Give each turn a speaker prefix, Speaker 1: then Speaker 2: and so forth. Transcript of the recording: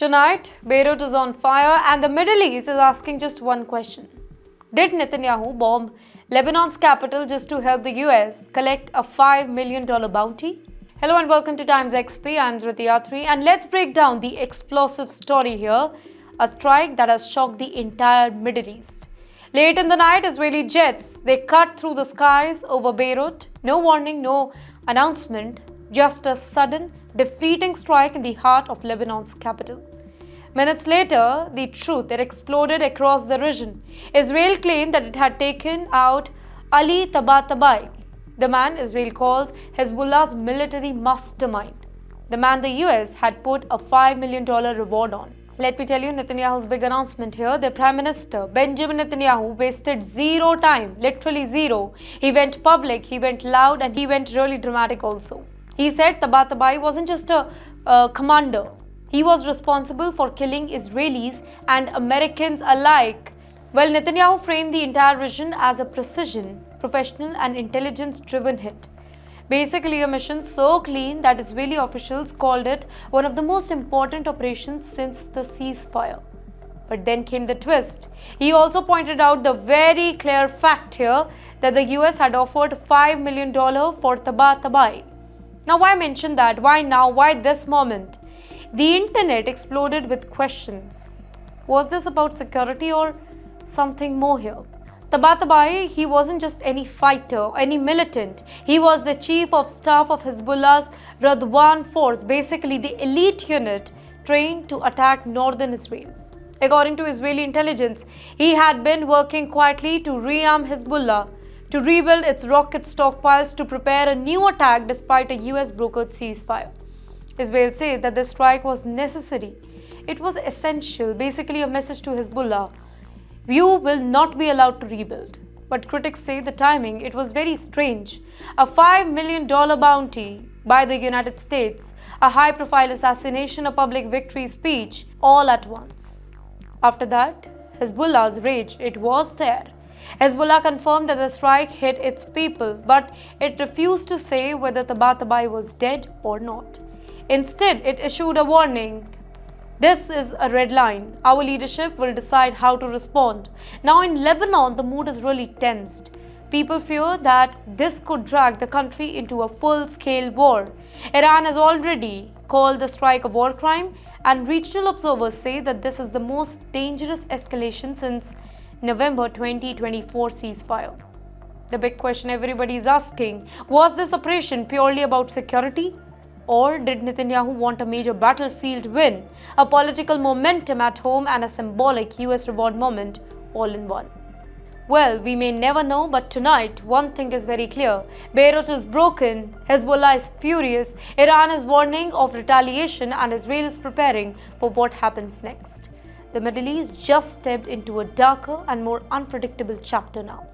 Speaker 1: Tonight, Beirut is on fire and the Middle East is asking just one question. Did Netanyahu bomb Lebanon's capital just to help the US collect a $5 million bounty? Hello and welcome to TimesXP. I'm Dhruti and let's break down the explosive story here, a strike that has shocked the entire Middle East. Late in the night, Israeli jets, they cut through the skies over Beirut. No warning, no announcement, just a sudden, defeating strike in the heart of Lebanon's capital. Minutes later, the truth it exploded across the region. Israel claimed that it had taken out Ali Tabatabai, the man Israel calls Hezbollah's military mastermind, the man the US had put a $5 million reward on. Let me tell you Netanyahu's big announcement here. The Prime Minister, Benjamin Netanyahu, wasted zero time, literally zero. He went public, he went loud, and he went really dramatic also. He said Tabatabai wasn't just a commander. He was responsible for killing Israelis and Americans alike. Well, Netanyahu framed the entire region as a precision, professional and intelligence-driven hit. Basically, a mission so clean that Israeli officials called it one of the most important operations since the ceasefire. But then came the twist. He also pointed out the very clear fact here that the US had offered $5 million for Tabatabai. Now, why mention that? Why now? Why this moment? The internet exploded with questions. Was this about security or something more here? Tabatabai, he wasn't just any fighter, any militant. He was the chief of staff of Hezbollah's Radwan force, basically the elite unit trained to attack northern Israel. According to Israeli intelligence, he had been working quietly to rearm Hezbollah, to rebuild its rocket stockpiles, to prepare a new attack despite a US brokered ceasefire. Israel says that the strike was necessary. It was essential, basically a message to Hezbollah. You will not be allowed to rebuild. But critics say the timing, it was very strange. A $5 million bounty by the United States, a high-profile assassination, a public victory speech, all at once. After that, Hezbollah's rage, it was there. Hezbollah confirmed that the strike hit its people, but it refused to say whether Tabatabai was dead or not. Instead, it issued a warning. This is a red line. Our leadership will decide how to respond. Now in Lebanon, the mood is really tensed. People fear that this could drag the country into a full-scale war. Iran has already called the strike a war crime, and regional observers say that this is the most dangerous escalation since November 2024 ceasefire. The big question everybody is asking, was this operation purely about security? Or did Netanyahu want a major battlefield win, a political momentum at home and a symbolic US reward moment all in one? Well, we may never know, but tonight one thing is very clear. Beirut is broken, Hezbollah is furious, Iran is warning of retaliation, and Israel is preparing for what happens next. The Middle East just stepped into a darker and more unpredictable chapter now.